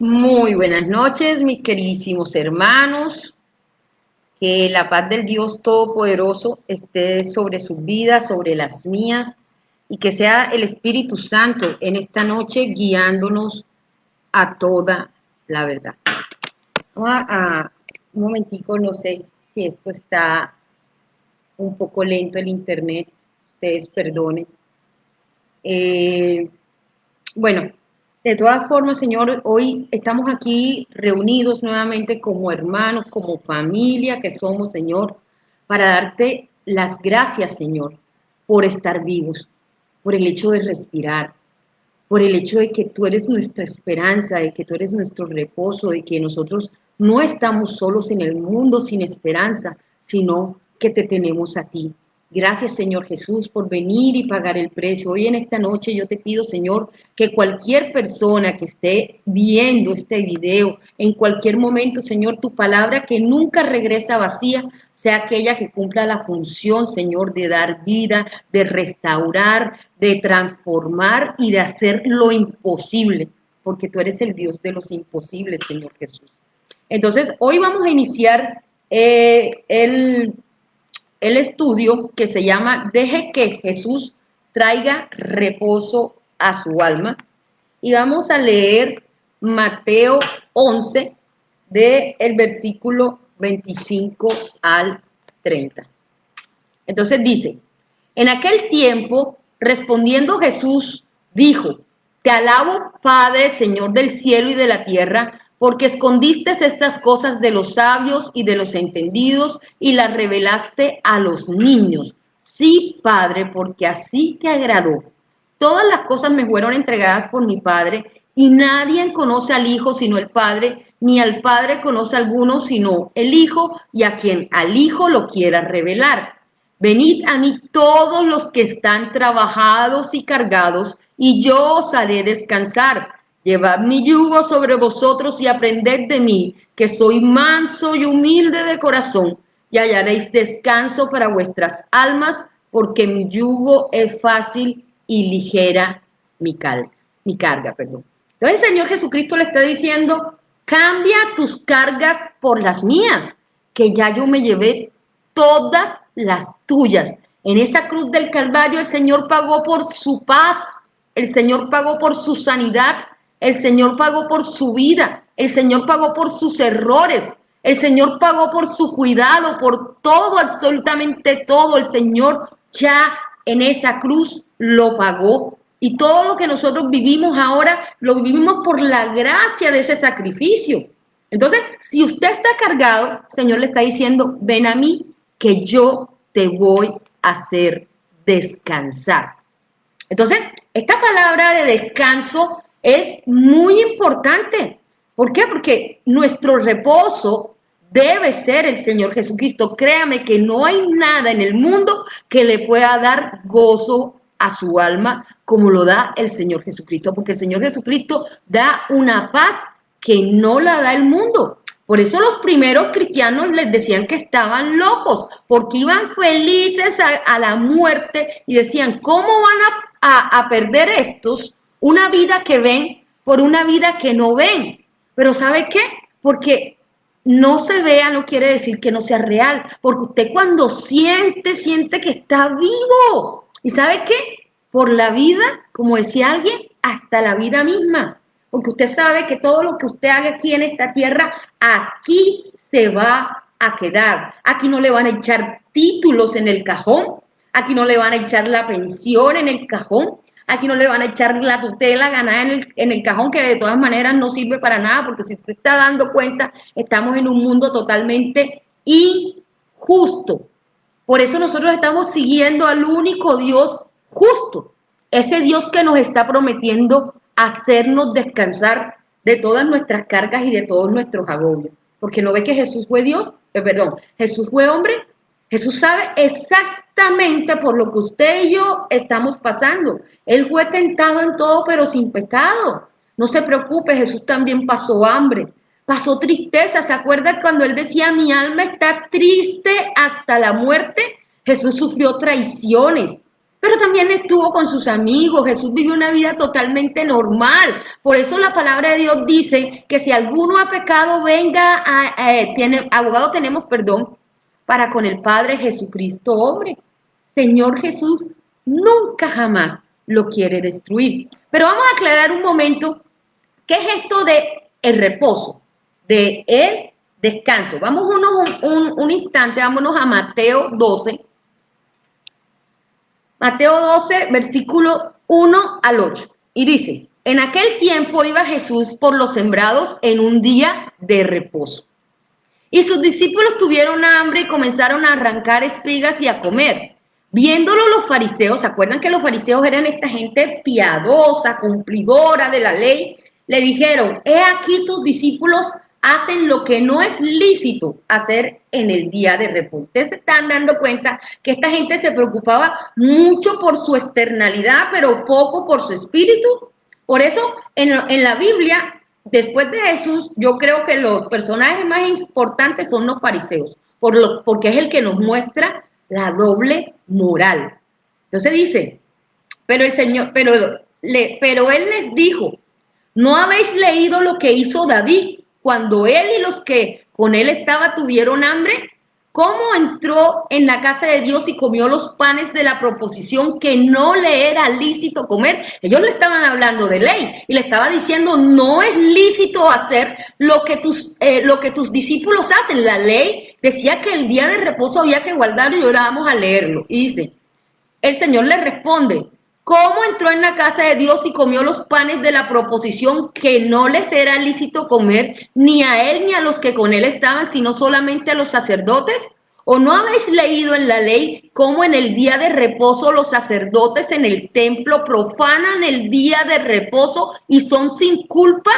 Muy buenas noches, mis queridísimos hermanos. Que la paz del Dios Todopoderoso esté sobre sus vidas, sobre las mías, y que sea el Espíritu Santo en esta noche guiándonos a toda la verdad. Un momentico, no sé si esto está un poco lento el internet, ustedes perdonen. Eh, Bueno, de todas formas, Señor, hoy estamos aquí reunidos nuevamente como hermanos, como familia que somos, Señor, para darte las gracias, Señor, por estar vivos, por el hecho de respirar, por el hecho de que tú eres nuestra esperanza, de que tú eres nuestro reposo, de que nosotros no estamos solos en el mundo sin esperanza, sino que te tenemos a ti. Gracias, Señor Jesús, por venir y pagar el precio. Hoy en esta noche yo te pido, Señor, que cualquier persona que esté viendo este video, en cualquier momento, Señor, tu palabra que nunca regresa vacía, sea aquella que cumpla la función, Señor, de dar vida, de restaurar, de transformar y de hacer lo imposible, porque tú eres el Dios de los imposibles, Señor Jesús. Entonces, hoy vamos a iniciar el estudio que se llama Deje que Jesús traiga reposo a su alma. Y vamos a leer Mateo 11, del versículo 25 al 30. Entonces dice, en aquel tiempo, respondiendo Jesús, dijo, te alabo, Padre, Señor del cielo y de la tierra, porque escondiste estas cosas de los sabios y de los entendidos y las revelaste a los niños. Sí, Padre, porque así te agradó. Todas las cosas me fueron entregadas por mi Padre, y nadie conoce al Hijo sino el Padre, ni al Padre conoce a alguno sino el Hijo, y a quien al Hijo lo quiera revelar. Venid a mí todos los que están trabajados y cargados, y yo os haré descansar. Llevad mi yugo sobre vosotros y aprended de mí, que soy manso y humilde de corazón, y hallaréis descanso para vuestras almas, porque mi yugo es fácil y ligera mi carga, perdón. Entonces el Señor Jesucristo le está diciendo, cambia tus cargas por las mías, que ya yo me llevé todas las tuyas. En esa cruz del Calvario el Señor pagó por su paz, el Señor pagó por su sanidad, el Señor pagó por su vida, el Señor pagó por sus errores, el Señor pagó por su cuidado, por todo, absolutamente todo. El Señor ya en esa cruz lo pagó. Y todo lo que nosotros vivimos ahora, lo vivimos por la gracia de ese sacrificio. Entonces, si usted está cargado, el Señor le está diciendo, ven a mí, que yo te voy a hacer descansar. Entonces, esta palabra de descanso es muy importante. ¿Por qué? Porque nuestro reposo debe ser el Señor Jesucristo. Créame que no hay nada en el mundo que le pueda dar gozo a su alma como lo da el Señor Jesucristo, porque el Señor Jesucristo da una paz que no la da el mundo. Por eso los primeros cristianos les decían que estaban locos, porque iban felices a la muerte y decían, ¿cómo van a perder estos una vida que ven por una vida que no ven? Pero ¿sabe qué? Porque no se vea no quiere decir que no sea real, porque usted cuando siente que está vivo. ¿Y sabe qué? Por la vida, como decía alguien, hasta la vida misma. Porque usted sabe que todo lo que usted haga aquí en esta tierra, aquí se va a quedar. Aquí no le van a echar títulos en el cajón, aquí no le van a echar la pensión en el cajón, aquí no le van a echar la tutela ganada en el cajón, que de todas maneras no sirve para nada, porque si usted está dando cuenta, estamos en un mundo totalmente injusto. Por eso nosotros estamos siguiendo al único Dios justo, ese Dios que nos está prometiendo hacernos descansar de todas nuestras cargas y de todos nuestros agobios. Porque no ve que Jesús fue Dios, Jesús fue hombre. Jesús sabe exactamente por lo que usted y yo estamos pasando. Él fue tentado en todo, pero sin pecado. No se preocupe, Jesús también pasó hambre, pasó tristeza. ¿Se acuerda cuando él decía, mi alma está triste hasta la muerte? Jesús sufrió traiciones. pero también estuvo con sus amigos. Jesús vivió una vida totalmente normal. Por eso la palabra de Dios dice que si alguno ha pecado, venga, abogado tenemos, perdón, para con el Padre Jesucristo, hombre. Señor Jesús nunca jamás lo quiere destruir. Pero vamos a aclarar un momento, ¿qué es esto de el reposo, de el descanso? Vamos un instante, vámonos a Mateo 12. Mateo 12, versículo 1 al 8. Y dice, en aquel tiempo iba Jesús por los sembrados en un día de reposo. Y sus discípulos tuvieron hambre y comenzaron a arrancar espigas y a comer. Viéndolo los fariseos, ¿se acuerdan que los fariseos eran esta gente piadosa, cumplidora de la ley? Le dijeron, he aquí tus discípulos hacen lo que no es lícito hacer en el día de reposo. Ustedes se están dando cuenta que esta gente se preocupaba mucho por su externalidad, pero poco por su espíritu. Por eso en la Biblia, después de Jesús, yo creo que los personajes más importantes son los fariseos, porque es el que nos muestra la doble moral. Entonces dice, pero él les dijo, ¿no habéis leído lo que hizo David cuando él y los que con él tuvieron hambre? ¿Cómo entró en la casa de Dios y comió los panes de la proposición que no le era lícito comer? Ellos le estaban hablando de ley y le estaba diciendo, no es lícito hacer lo que tus discípulos hacen. La ley decía que el día de reposo había que guardarlo y ahora vamos a leerlo. Y dice, el Señor le responde, ¿cómo entró en la casa de Dios y comió los panes de la proposición que no les era lícito comer, ni a él ni a los que con él estaban, sino solamente a los sacerdotes? ¿O no habéis leído en la ley cómo en el día de reposo los sacerdotes en el templo profanan el día de reposo y son sin culpa?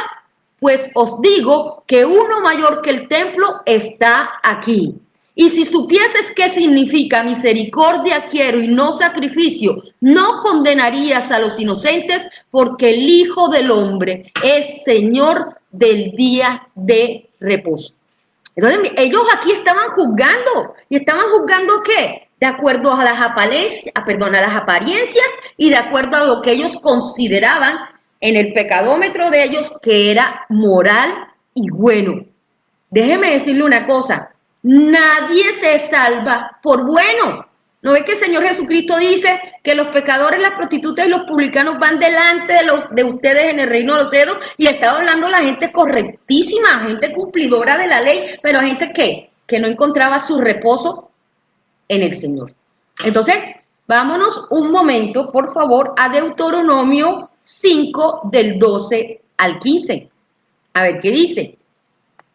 Pues os digo que uno mayor que el templo está aquí. Y si supieses qué significa misericordia quiero y no sacrificio, no condenarías a los inocentes, porque el Hijo del Hombre es Señor del día de reposo. Entonces ellos aquí estaban juzgando. ¿Y estaban juzgando qué? De acuerdo a las apariencias y de acuerdo a lo que ellos consideraban en el pecadómetro de ellos que era moral y bueno. Déjeme decirle una cosa. Nadie se salva por bueno. ¿No ve que el Señor Jesucristo dice que los pecadores, las prostitutas y los publicanos van delante de ustedes en el reino de los cielos? Y estaba hablando la gente correctísima, gente cumplidora de la ley, pero gente que no encontraba su reposo en el Señor. Entonces, vámonos un momento, por favor, a Deuteronomio 5 del 12 al 15. A ver qué dice.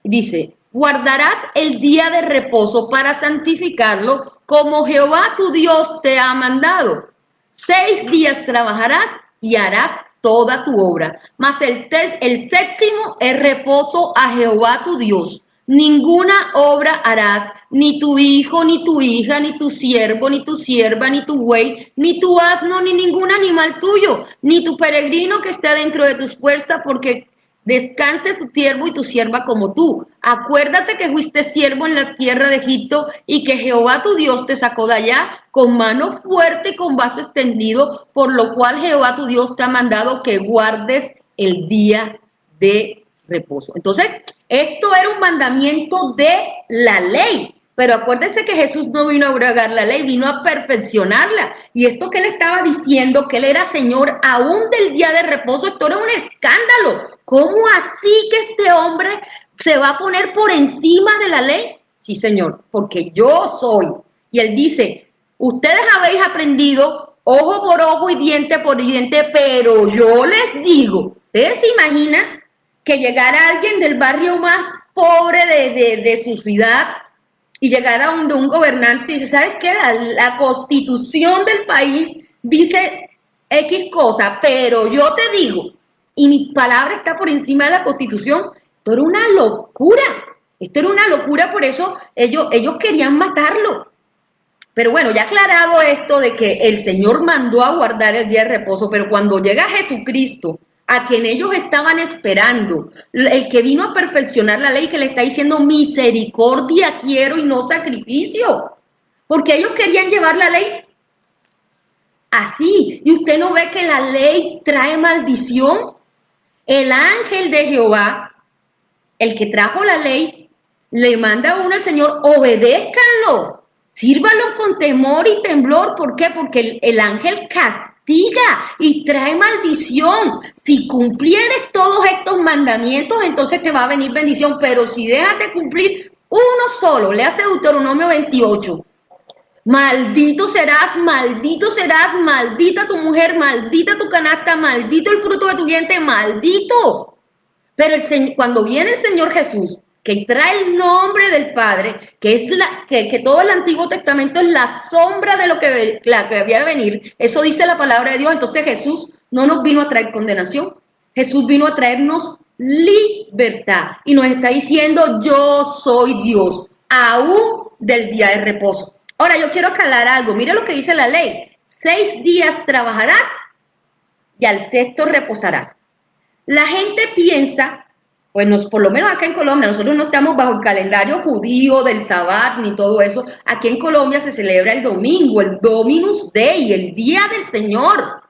Dice, guardarás el día de reposo para santificarlo, como Jehová tu Dios te ha mandado. 6 días trabajarás y harás toda tu obra, mas el séptimo es reposo a Jehová tu Dios. Ninguna obra harás, ni tu hijo, ni tu hija, ni tu siervo, ni tu sierva, ni tu buey, ni tu asno, ni ningún animal tuyo, ni tu peregrino que esté dentro de tus puertas, porque descanse su siervo y tu sierva como tú. Acuérdate que fuiste siervo en la tierra de Egipto y que Jehová tu Dios te sacó de allá con mano fuerte y con brazo extendido, por lo cual Jehová tu Dios te ha mandado que guardes el día de reposo. Entonces, esto era un mandamiento de la ley. Pero acuérdense que Jesús no vino a abrogar la ley, vino a perfeccionarla. Y esto que él estaba diciendo, que él era Señor aún del día de reposo, esto era un escándalo. ¿Cómo así que este hombre se va a poner por encima de la ley? Sí, Señor, porque yo soy. Y él dice, ustedes habéis aprendido ojo por ojo y diente por diente, pero yo les digo, ¿ustedes se imaginan que llegara alguien del barrio más pobre de su ciudad y llegara donde un gobernante y dice, ¿sabes qué? La constitución del país dice X cosa, pero yo te digo, y mi palabra está por encima de la constitución? Esto era una locura. Esto era una locura, por eso ellos querían matarlo. Pero bueno, ya aclarado esto de que el Señor mandó a guardar el día de reposo, pero cuando llega Jesucristo, a quien ellos estaban esperando, el que vino a perfeccionar la ley, que le está diciendo misericordia quiero y no sacrificio, porque ellos querían llevar la ley Así, y usted no ve que la ley trae maldición. El ángel de Jehová, el que trajo la ley, le manda a uno al Señor, obedézcanlo, sírvalo con temor y temblor. ¿Por qué? Porque el ángel castiga y trae maldición. Si cumplieres todos estos mandamientos, entonces te va a venir bendición, pero si dejas de cumplir uno solo, le hace Deuteronomio 28, maldito serás, maldita tu mujer, maldita tu canasta, maldito el fruto de tu vientre, maldito. Pero cuando viene el Señor Jesús, que trae el nombre del Padre, que es que todo el Antiguo Testamento es la sombra de lo que había de venir, eso dice la palabra de Dios. Entonces Jesús no nos vino a traer condenación, Jesús vino a traernos libertad y nos está diciendo: yo soy Dios, aún del día de reposo. Ahora yo quiero aclarar algo, mire lo que dice la ley: 6 días trabajarás y al sexto reposarás. La gente piensa, pues por lo menos acá en Colombia, nosotros no estamos bajo el calendario judío del Sabbat ni todo eso. Aquí en Colombia se celebra el domingo, el Dominus Dei, el Día del Señor.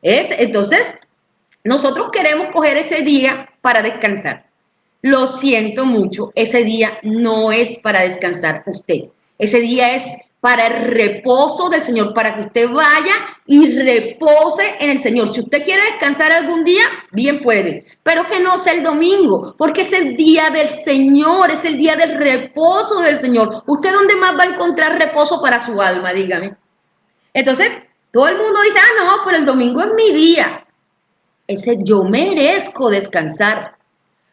Entonces, nosotros queremos coger ese día para descansar. Lo siento mucho, ese día no es para descansar usted. Ese día es para el reposo del Señor, para que usted vaya y repose en el Señor. Si usted quiere descansar algún día, bien puede, pero que no sea el domingo, porque es el día del Señor, es el día del reposo del Señor. ¿Usted dónde más va a encontrar reposo para su alma? Dígame. Entonces, todo el mundo dice: ah, no, pero el domingo es mi día. Yo merezco descansar,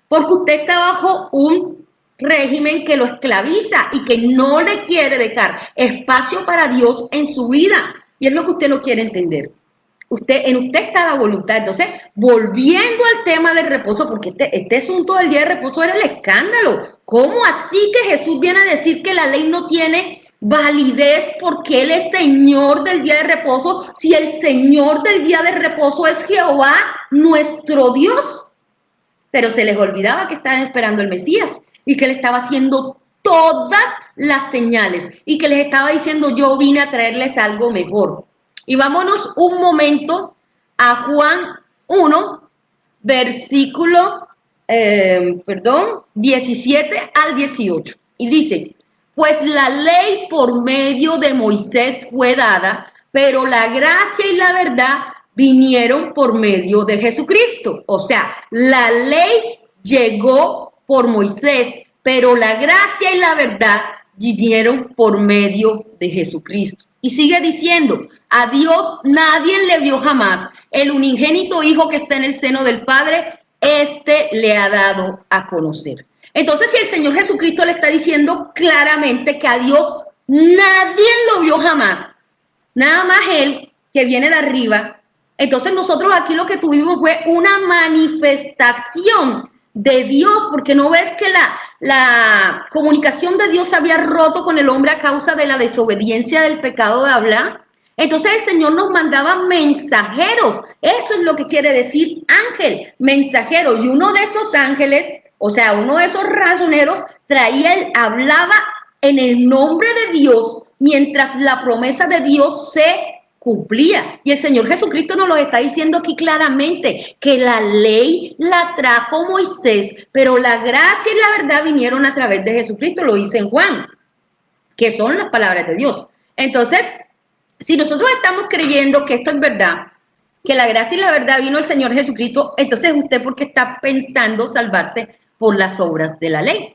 porque usted está bajo un régimen que lo esclaviza y que no le quiere dejar espacio para Dios en su vida. Y es lo que usted no quiere entender. En usted está la voluntad. Entonces, volviendo al tema del reposo, porque este asunto del día de reposo era el escándalo. ¿Cómo así que Jesús viene a decir que la ley no tiene validez porque Él es Señor del día de reposo, si el Señor del día de reposo es Jehová, nuestro Dios? Pero se les olvidaba que estaban esperando el Mesías y que Él estaba haciendo todas las señales y que les estaba diciendo: yo vine a traerles algo mejor. Y vámonos un momento a Juan 1, versículo 17 al 18. Y dice: pues la ley por medio de Moisés fue dada, pero la gracia y la verdad vinieron por medio de Jesucristo. O sea, la ley llegó por Moisés, pero la gracia y la verdad vinieron por medio de Jesucristo. Y sigue diciendo: a Dios nadie le vio jamás. El unigénito Hijo que está en el seno del Padre, le ha dado a conocer. Entonces, si el Señor Jesucristo le está diciendo claramente que a Dios nadie lo vio jamás, nada más Él, que viene de arriba, entonces nosotros aquí lo que tuvimos fue una manifestación de Dios, porque no ves que la comunicación de Dios se había roto con el hombre a causa de la desobediencia del pecado de hablar. Entonces el Señor nos mandaba mensajeros. Eso es lo que quiere decir ángel, mensajero. Y uno de esos ángeles, o sea, uno de esos razoneros, hablaba en el nombre de Dios mientras la promesa de Dios se cumplía. Y el Señor Jesucristo nos lo está diciendo aquí claramente, que la ley la trajo Moisés, pero la gracia y la verdad vinieron a través de Jesucristo, lo dice en Juan, que son las palabras de Dios. Entonces, si nosotros estamos creyendo que esto es verdad, que la gracia y la verdad vino el Señor Jesucristo, entonces usted, ¿por qué está pensando salvarse por las obras de la ley?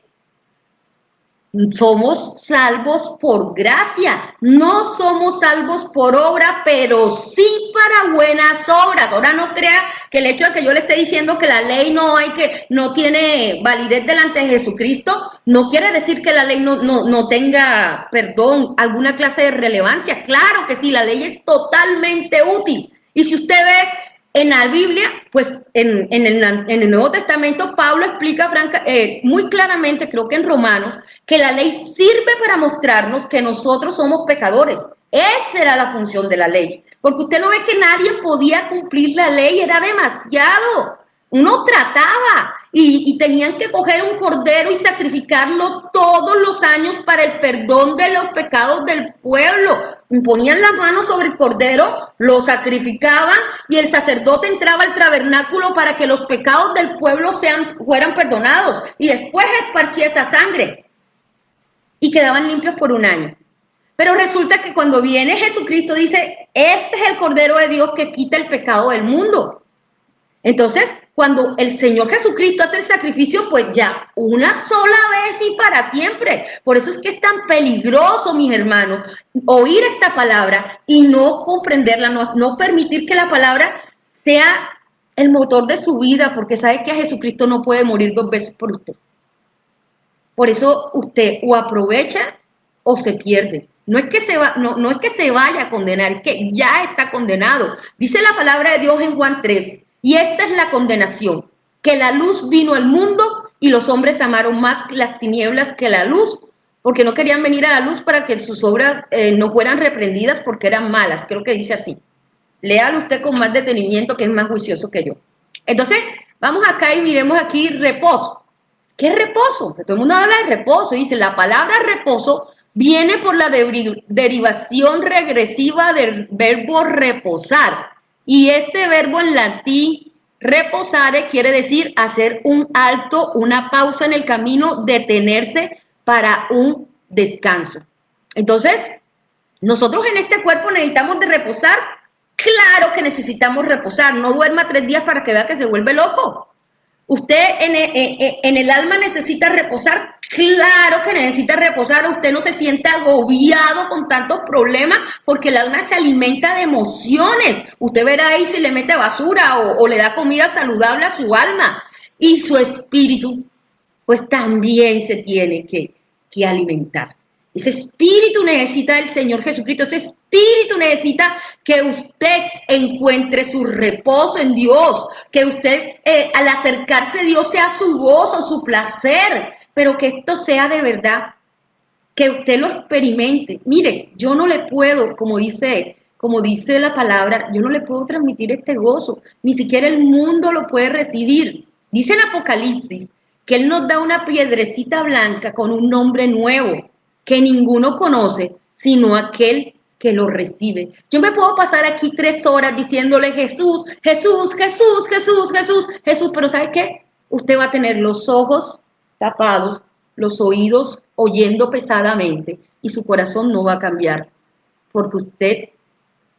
Somos salvos por gracia, no somos salvos por obra, pero sí para buenas obras. Ahora no crea que el hecho de que yo le esté diciendo que la ley no tiene validez delante de Jesucristo, no quiere decir que la ley no tenga, alguna clase de relevancia. Claro que sí, la ley es totalmente útil. Y si usted ve en la Biblia, pues en el Nuevo Testamento, Pablo explica muy claramente, creo que en Romanos, que la ley sirve para mostrarnos que nosotros somos pecadores. Esa era la función de la ley. Porque usted no ve que nadie podía cumplir la ley, era demasiado. Uno trataba y tenían que coger un cordero y sacrificarlo todos los años para el perdón de los pecados del pueblo. Ponían la mano sobre el cordero, lo sacrificaban y el sacerdote entraba al tabernáculo para que los pecados del pueblo fueran perdonados y después esparcía esa sangre y quedaban limpios por un año. Pero resulta que cuando viene Jesucristo dice, este es el Cordero de Dios que quita el pecado del mundo. Entonces, cuando el Señor Jesucristo hace el sacrificio, pues ya una sola vez y para siempre. Por eso es que es tan peligroso, mis hermanos, oír esta palabra y no comprenderla, no permitir que la palabra sea el motor de su vida, porque sabe que a Jesucristo no puede morir 2 veces por usted. Por eso usted o aprovecha o se pierde. No es que se vaya a condenar, es que ya está condenado. Dice la palabra de Dios en Juan 3, y esta es la condenación, que la luz vino al mundo y los hombres amaron más las tinieblas que la luz, porque no querían venir a la luz para que sus obras no fueran reprendidas porque eran malas. Creo que dice así. Léalo usted con más detenimiento, que es más juicioso que yo. Entonces, vamos acá y miremos aquí reposo. ¿Qué es reposo? Que todo el mundo habla de reposo. Dice, la palabra reposo viene por la derivación regresiva del verbo reposar. Y este verbo en latín, reposare, quiere decir hacer un alto, una pausa en el camino, detenerse para un descanso. Entonces, nosotros en este cuerpo necesitamos de reposar. Claro que necesitamos reposar. No duerma 3 días para que vea que se vuelve loco. ¿Usted en el alma necesita reposar? Claro que necesita reposar. Usted no se siente agobiado con tantos problemas porque el alma se alimenta de emociones. Usted verá ahí si le mete basura o le da comida saludable a su alma. Y su espíritu, pues también se tiene que alimentar. Ese espíritu necesita del Señor Jesucristo. Ese espíritu necesita que usted encuentre su reposo en Dios, que usted al acercarse a Dios sea su gozo, su placer, pero que esto sea de verdad, que usted lo experimente. Mire, yo no le puedo, como dice la palabra, yo no le puedo transmitir este gozo, ni siquiera el mundo lo puede recibir. Dice en Apocalipsis que Él nos da una piedrecita blanca con un nombre nuevo, que ninguno conoce, sino aquel que lo recibe. Yo me puedo pasar aquí 3 horas diciéndole Jesús, Jesús, Jesús, Jesús, Jesús, Jesús, pero ¿sabe qué? Usted va a tener los ojos tapados, los oídos oyendo pesadamente y su corazón no va a cambiar, porque usted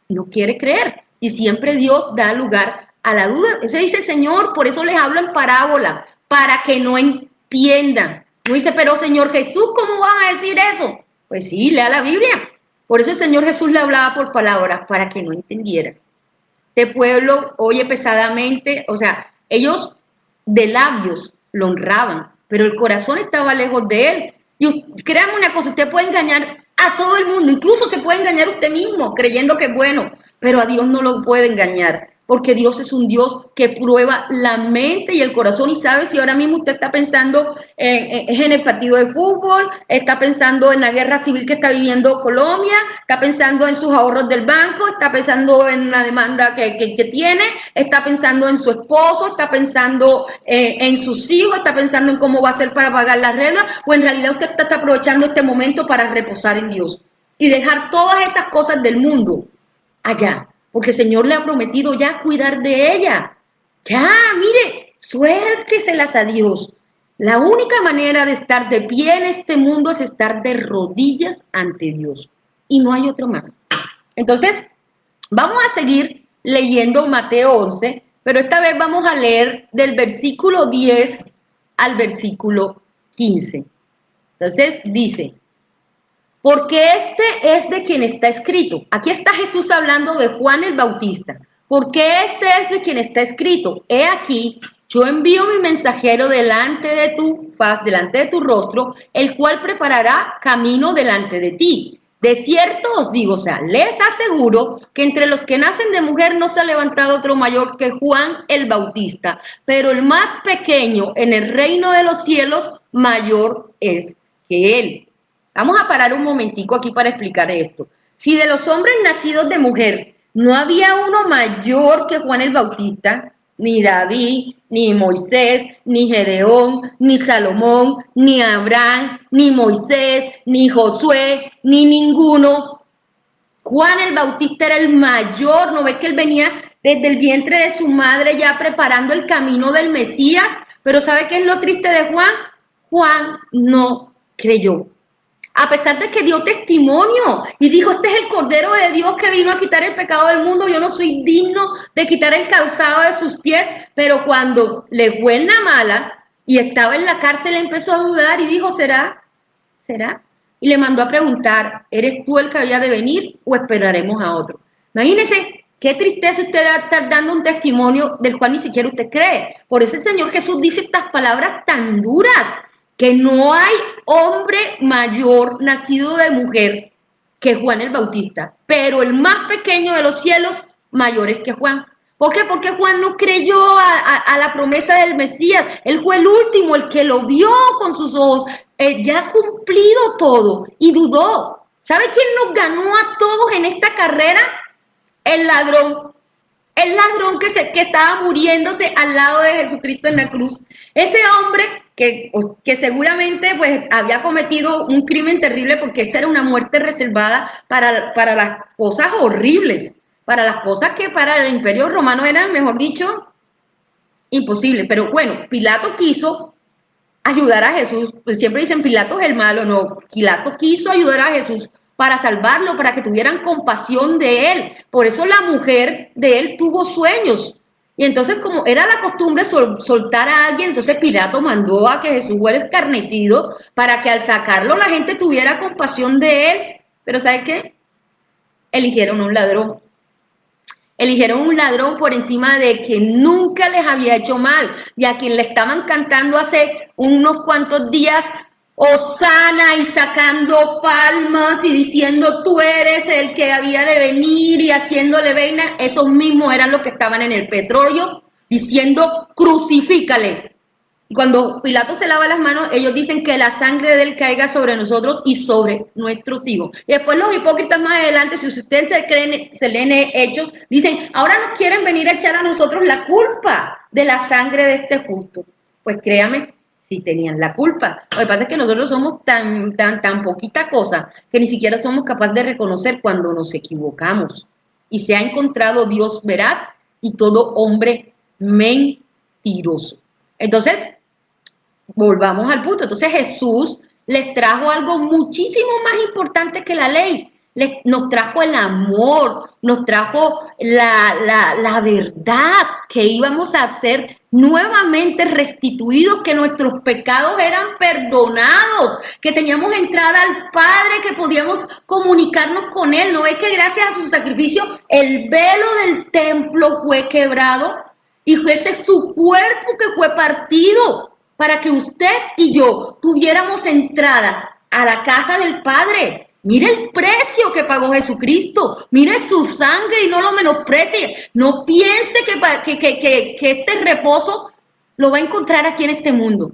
no quiere creer. Y siempre Dios da lugar a la duda. Ese dice el Señor, por eso les hablo en parábolas, para que no entiendan. No dice, pero Señor Jesús, ¿cómo vas a decir eso? Pues sí, lea la Biblia. Por eso el Señor Jesús le hablaba por palabras, para que no entendiera. Este pueblo oye pesadamente, o sea, ellos de labios lo honraban, pero el corazón estaba lejos de él. Y créanme una cosa, usted puede engañar a todo el mundo, incluso se puede engañar usted mismo creyendo que es bueno, pero a Dios no lo puede engañar. Porque Dios es un Dios que prueba la mente y el corazón y sabe si ahora mismo usted está pensando en el partido de fútbol, está pensando en la guerra civil que está viviendo Colombia, está pensando en sus ahorros del banco, está pensando en la demanda que tiene, está pensando en su esposo, está pensando en sus hijos, está pensando en cómo va a ser para pagar la renta, o en realidad usted está aprovechando este momento para reposar en Dios y dejar todas esas cosas del mundo allá. Porque el Señor le ha prometido ya cuidar de ella. Ya, mire, suélteselas a Dios. La única manera de estar de pie en este mundo es estar de rodillas ante Dios. Y no hay otro más. Entonces, vamos a seguir leyendo Mateo 11, pero esta vez vamos a leer del versículo 10 al versículo 15. Entonces, dice... Porque este es de quien está escrito. Aquí está Jesús hablando de Juan el Bautista. Porque este es de quien está escrito. He aquí, yo envío mi mensajero delante de tu faz, delante de tu rostro, el cual preparará camino delante de ti. De cierto os digo, o sea, les aseguro que entre los que nacen de mujer no se ha levantado otro mayor que Juan el Bautista, pero el más pequeño en el reino de los cielos mayor es que él. Vamos a parar un momentico aquí para explicar esto. Si de los hombres nacidos de mujer no había uno mayor que Juan el Bautista, ni David, ni Moisés, ni Gedeón, ni Salomón, ni Abraham, ni Moisés, ni Josué, ni ninguno. Juan el Bautista era el mayor, ¿no ves que él venía desde el vientre de su madre ya preparando el camino del Mesías? Pero ¿sabe qué es lo triste de Juan? Juan no creyó. A pesar de que dio testimonio y dijo, este es el Cordero de Dios que vino a quitar el pecado del mundo, yo no soy digno de quitar el calzado de sus pies, pero cuando le fue en la mala y estaba en la cárcel empezó a dudar y dijo, ¿será? ¿Será? Y le mandó a preguntar, ¿eres tú el que había de venir o esperaremos a otro? Imagínese qué tristeza usted va a estar dando un testimonio del cual ni siquiera usted cree. Por eso el Señor Jesús dice estas palabras tan duras, que no hay hombre mayor nacido de mujer que Juan el Bautista, pero el más pequeño de los cielos mayor es que Juan. ¿Por qué? Porque Juan no creyó a la promesa del Mesías. Él fue el último, el que lo vio con sus ojos, ya ha cumplido todo y dudó. ¿Sabe quién nos ganó a todos en esta carrera? El ladrón. El ladrón que estaba muriéndose al lado de Jesucristo en la cruz. Ese hombre que seguramente pues había cometido un crimen terrible, porque esa era una muerte reservada para las cosas horribles, para las cosas que para el Imperio Romano eran, mejor dicho, imposibles. Pero bueno, Pilato quiso ayudar a Jesús. Pues siempre dicen Pilato es el malo, no, Pilato quiso ayudar a Jesús para salvarlo, para que tuvieran compasión de él. Por eso la mujer de él tuvo sueños. Y entonces, como era la costumbre soltar a alguien, entonces Pilato mandó a que Jesús fuera escarnecido para que al sacarlo la gente tuviera compasión de él. Pero ¿sabe qué? Eligieron un ladrón. Eligieron un ladrón por encima de quien nunca les había hecho mal y a quien le estaban cantando hace unos cuantos días Hosana y sacando palmas y diciendo tú eres el que había de venir y haciéndole veina. Esos mismos eran los que estaban en el petróleo diciendo crucifícale. Y cuando Pilato se lava las manos, ellos dicen que la sangre de él caiga sobre nosotros y sobre nuestros hijos. Y después los hipócritas más adelante, si ustedes se leen hechos, dicen, ahora nos quieren venir a echar a nosotros la culpa de la sangre de este justo. Pues créame, sí tenían la culpa. Lo que pasa es que nosotros somos tan poquita cosa que ni siquiera somos capaces de reconocer cuando nos equivocamos. Y se ha encontrado Dios veraz y todo hombre mentiroso. Entonces, volvamos al punto. Entonces Jesús les trajo algo muchísimo más importante que la ley. Nos trajo el amor, nos trajo la verdad, que íbamos a ser nuevamente restituidos, que nuestros pecados eran perdonados, que teníamos entrada al Padre, que podíamos comunicarnos con Él. ¿No es que gracias a su sacrificio el velo del templo fue quebrado? Y ese es su cuerpo que fue partido para que usted y yo tuviéramos entrada a la casa del Padre. Mire el precio que pagó Jesucristo, mire su sangre y no lo menosprecie. No piense que este reposo lo va a encontrar aquí en este mundo.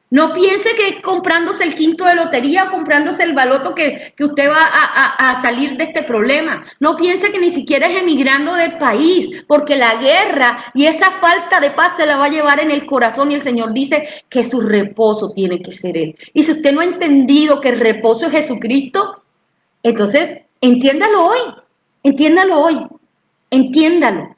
No piense que comprándose el quinto de lotería, comprándose el baloto que usted va a salir de este problema. No piense que ni siquiera es emigrando del país, porque la guerra y esa falta de paz se la va a llevar en el corazón y el Señor dice que su reposo tiene que ser Él. Y si usted no ha entendido que el reposo es Jesucristo, entonces entiéndalo hoy, entiéndalo.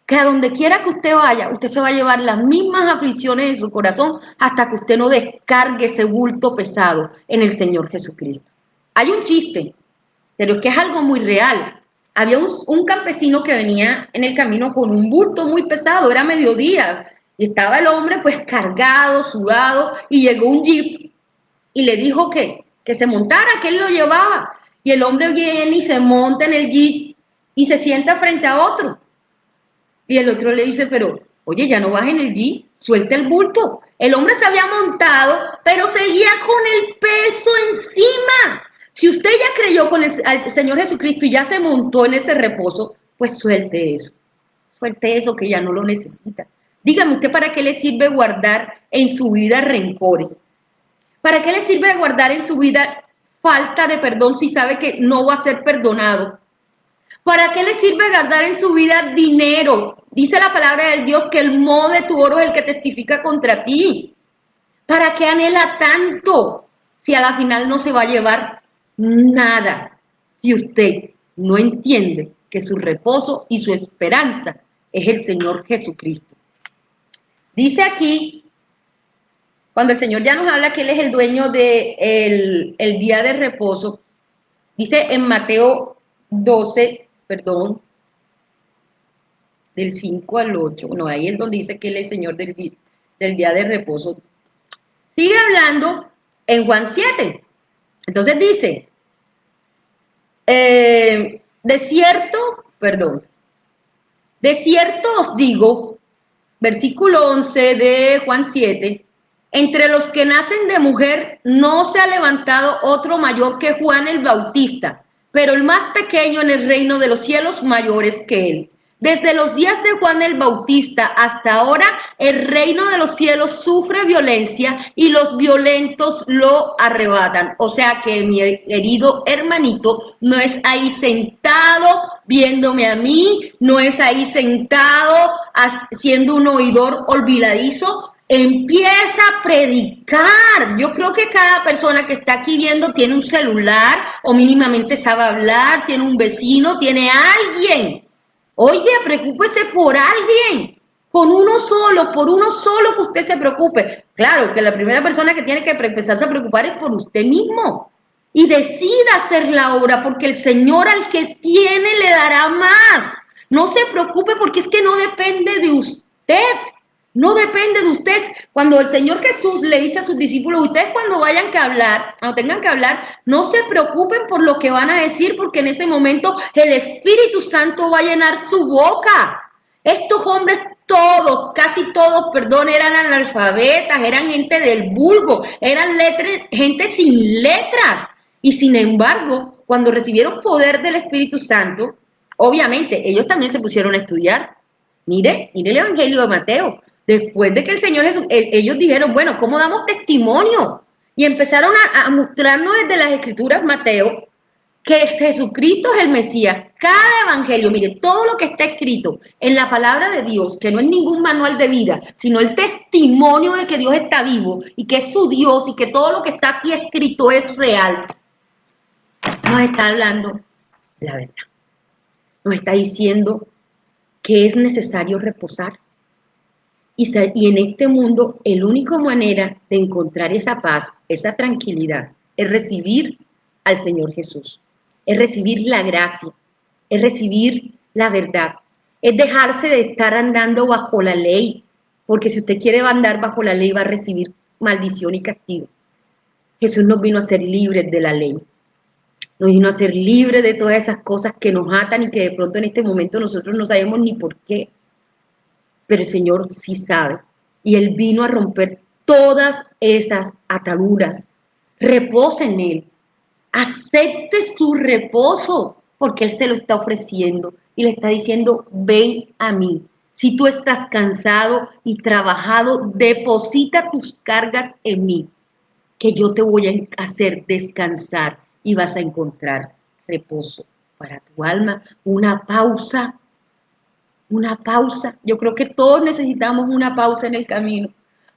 Que a donde quiera que usted vaya, usted se va a llevar las mismas aflicciones en su corazón hasta que usted no descargue ese bulto pesado en el Señor Jesucristo. Hay un chiste, pero es que es algo muy real. Había un campesino que venía en el camino con un bulto muy pesado, era mediodía, y estaba el hombre pues cargado, sudado, y llegó un jeep y le dijo que se montara, que él lo llevaba. Y el hombre viene y se monta en el jeep y se sienta frente a otro. Y el otro le dice, pero, oye, ya no vas en el jeep, suelta el bulto. El hombre se había montado, pero seguía con el peso encima. Si usted ya creyó con al Señor Jesucristo y ya se montó en ese reposo, pues suelte eso. Suelte eso que ya no lo necesita. Dígame usted, ¿para qué le sirve guardar en su vida rencores? ¿Para qué le sirve guardar en su vida falta de perdón si sabe que no va a ser perdonado? ¿Para qué le sirve guardar en su vida dinero Dice la palabra del Dios que el moho de tu oro es el que testifica contra ti. ¿Para qué anhela tanto si a la final no se va a llevar nada? Si usted no entiende que su reposo y su esperanza es el Señor Jesucristo. Dice aquí, cuando el Señor ya nos habla que Él es el dueño del el día de reposo, dice en Mateo 12, perdón, del 5 al 8, no, ahí es donde dice que Él es Señor del día de reposo. Sigue hablando en Juan 7. Entonces dice, de cierto os digo, versículo 11 de Juan 7, entre los que nacen de mujer no se ha levantado otro mayor que Juan el Bautista, pero el más pequeño en el reino de los cielos mayores que él. Desde los días de Juan el Bautista hasta ahora, el reino de los cielos sufre violencia y los violentos lo arrebatan. O sea que mi querido hermanito no es ahí sentado viéndome a mí, no es ahí sentado siendo un oidor olvidadizo. Empieza a predicar. Yo creo que cada persona que está aquí viendo tiene un celular o mínimamente sabe hablar, tiene un vecino, tiene alguien. Oye, preocúpese por alguien, por uno solo que usted se preocupe. Claro que la primera persona que tiene que empezarse a preocupar es por usted mismo. Y decida hacer la obra porque el Señor al que tiene le dará más. No se preocupe porque es que no depende de usted. No depende de ustedes. Cuando el Señor Jesús le dice a sus discípulos, ustedes cuando vayan a hablar, cuando tengan que hablar, no se preocupen por lo que van a decir, porque en ese momento el Espíritu Santo va a llenar su boca. Estos hombres todos, casi todos, perdón, eran analfabetas, eran gente del vulgo, eran gente sin letras. Y sin embargo, cuando recibieron poder del Espíritu Santo, obviamente ellos también se pusieron a estudiar. Mire el Evangelio de Mateo. Después de que el Señor Jesús, ellos dijeron, bueno, ¿cómo damos testimonio? Y empezaron a mostrarnos desde las Escrituras, Mateo, que Jesucristo es el Mesías. Cada evangelio, mire, todo lo que está escrito en la palabra de Dios, que no es ningún manual de vida, sino el testimonio de que Dios está vivo y que es su Dios y que todo lo que está aquí escrito es real, nos está hablando la verdad. Nos está diciendo que es necesario reposar. Y en este mundo, la única manera de encontrar esa paz, esa tranquilidad, es recibir al Señor Jesús, es recibir la gracia, es recibir la verdad, es dejarse de estar andando bajo la ley, porque si usted quiere andar bajo la ley va a recibir maldición y castigo. Jesús nos vino a ser libres de la ley, nos vino a ser libres de todas esas cosas que nos atan y que de pronto en este momento nosotros no sabemos ni por qué. Pero el Señor sí sabe. Y Él vino a romper todas esas ataduras. Reposa en Él. Acepte su reposo, porque Él se lo está ofreciendo. Y le está diciendo, ven a mí. Si tú estás cansado y trabajado, deposita tus cargas en mí, que yo te voy a hacer descansar y vas a encontrar reposo para tu alma. Una pausa. Una pausa. Yo creo que todos necesitamos una pausa en el camino.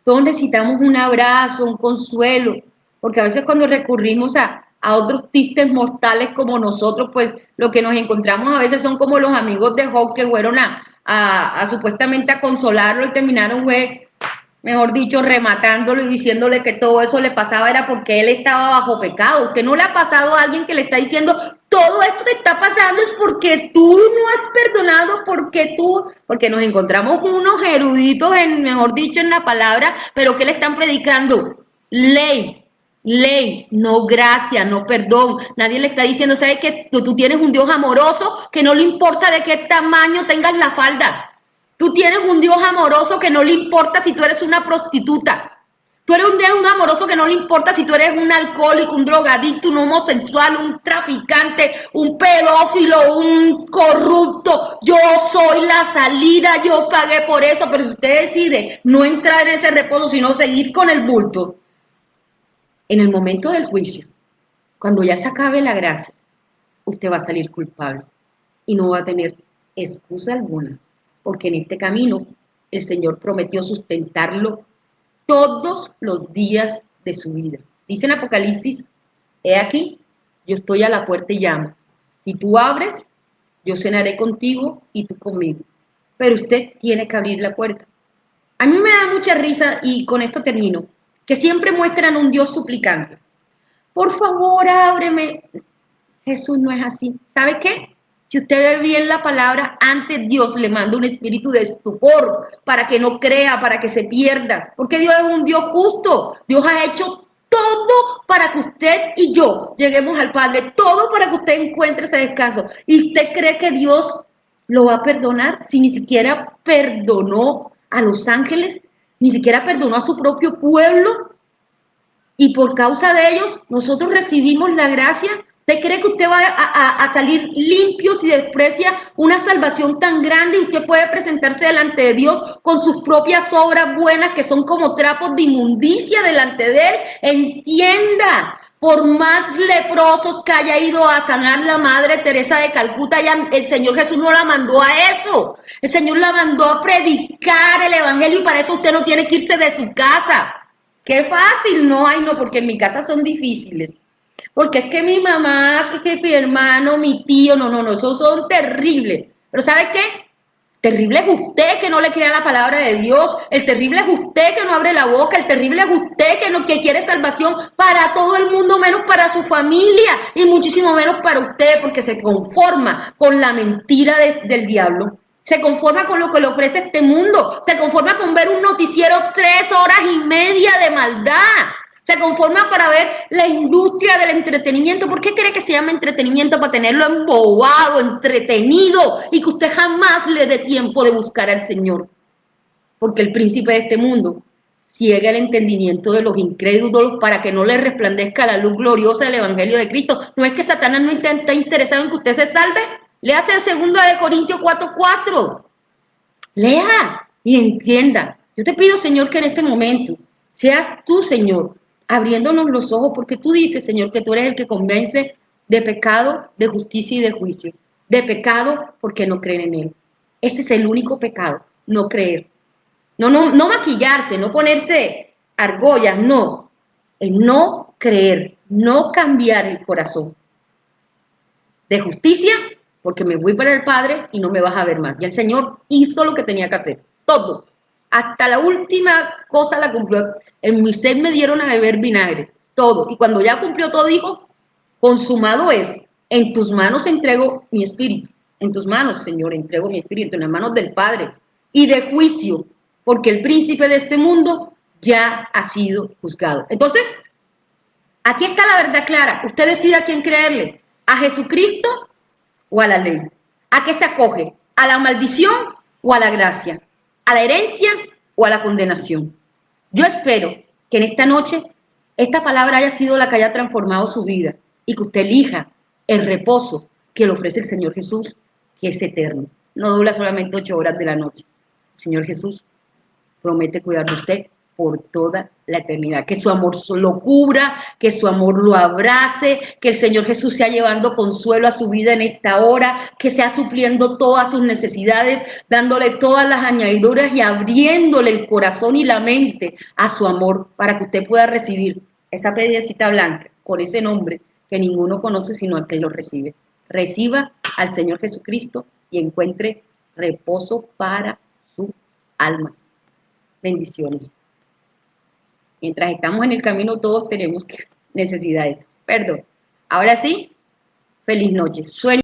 Todos necesitamos un abrazo, un consuelo. Porque a veces cuando recurrimos a otros tistes mortales como nosotros, pues lo que nos encontramos a veces son como los amigos de Job que fueron a supuestamente a consolarlo y terminaron, mejor dicho, rematándolo y diciéndole que todo eso le pasaba era porque él estaba bajo pecado. ¿Usted no le ha pasado a alguien que le está diciendo, todo esto te está pasando es porque tú no has perdonado, porque nos encontramos unos eruditos mejor dicho, en la palabra, pero ¿qué le están predicando? Ley, no gracia, no perdón. Nadie le está diciendo, ¿sabes que tú tienes un Dios amoroso que no le importa de qué tamaño tengas la falda? Tú tienes un Dios amoroso que no le importa si tú eres una prostituta. Tú eres un Dios amoroso que no le importa si tú eres un alcohólico, un drogadicto, un homosexual, un traficante, un pedófilo, un corrupto. Yo soy la salida, yo pagué por eso, pero si usted decide no entrar en ese reposo, sino seguir con el bulto, en el momento del juicio, cuando ya se acabe la gracia, usted va a salir culpable y no va a tener excusa alguna porque en este camino el Señor prometió sustentarlo todos los días de su vida. Dice en Apocalipsis, he aquí, yo estoy a la puerta y llamo. Si tú abres, yo cenaré contigo y tú conmigo. Pero usted tiene que abrir la puerta. A mí me da mucha risa, y con esto termino, que siempre muestran un Dios suplicante. Por favor, ábreme. Jesús no es así. ¿Sabe qué? Si usted ve bien la palabra, antes Dios le manda un espíritu de estupor para que no crea, para que se pierda. Porque Dios es un Dios justo. Dios ha hecho todo para que usted y yo lleguemos al Padre. Todo para que usted encuentre ese descanso. ¿Y usted cree que Dios lo va a perdonar si ni siquiera perdonó a los ángeles? Ni siquiera perdonó a su propio pueblo. Y por causa de ellos, nosotros recibimos la gracia. ¿Usted cree que usted va a salir limpio si desprecia una salvación tan grande y usted puede presentarse delante de Dios con sus propias obras buenas que son como trapos de inmundicia delante de Él? Entienda, por más leprosos que haya ido a sanar la Madre Teresa de Calcuta, el Señor Jesús no la mandó a eso. El Señor la mandó a predicar el Evangelio, y para eso usted no tiene que irse de su casa. Qué fácil, no, ay no, porque en mi casa son difíciles. Porque es que mi mamá, que mi hermano, mi tío, no, esos son terribles. Pero ¿sabe qué? Terrible es usted que no le crea la palabra de Dios. El terrible es usted que no abre la boca. El terrible es usted que quiere salvación para todo el mundo, menos para su familia y muchísimo menos para usted, porque se conforma con la mentira del diablo. Se conforma con lo que le ofrece este mundo. Se conforma con ver un noticiero 3 horas y media de maldad. Se conforma para ver la industria del entretenimiento. ¿Por qué cree que se llama entretenimiento? Para tenerlo embobado, entretenido, y que usted jamás le dé tiempo de buscar al Señor. Porque el príncipe de este mundo ciega el entendimiento de los incrédulos para que no les resplandezca la luz gloriosa del Evangelio de Cristo. ¿No es que Satanás no está interesado en que usted se salve? Léase en 2 Corintios 4:4. Lea y entienda. Yo te pido, Señor, que en este momento seas tú, Señor, abriéndonos los ojos, porque tú dices, Señor, que tú eres el que convence de pecado, de justicia y de juicio. De pecado porque no creen en Él. Ese es el único pecado, no creer. No maquillarse, no ponerse argollas, no. El no creer, no cambiar el corazón. De justicia, porque me voy para el Padre y no me vas a ver más. Y el Señor hizo lo que tenía que hacer, todo. Hasta la última cosa la cumplió. En mi sed me dieron a beber vinagre, todo. Y cuando ya cumplió todo, dijo, consumado es, en tus manos entrego mi espíritu. En tus manos, Señor, entrego mi espíritu, en las manos del Padre. Y de juicio, porque el príncipe de este mundo ya ha sido juzgado. Entonces, aquí está la verdad clara. Usted decide a quién creerle, a Jesucristo o a la ley. ¿A qué se acoge? ¿A la maldición o a la gracia? ¿A la herencia o a la condenación? Yo espero que en esta noche esta palabra haya sido la que haya transformado su vida y que usted elija el reposo que le ofrece el Señor Jesús, que es eterno. No dura solamente 8 horas de la noche. El Señor Jesús promete cuidar de usted por toda la eternidad, que su amor lo cubra, que su amor lo abrace, que el Señor Jesús sea llevando consuelo a su vida en esta hora, que sea supliendo todas sus necesidades, dándole todas las añadiduras y abriéndole el corazón y la mente a su amor para que usted pueda recibir esa piedrecita blanca con ese nombre que ninguno conoce sino aquel que lo recibe. Reciba al Señor Jesucristo y encuentre reposo para su alma. Bendiciones. Mientras estamos en el camino, todos tenemos necesidades. Perdón. Ahora sí, feliz noche. Sueño.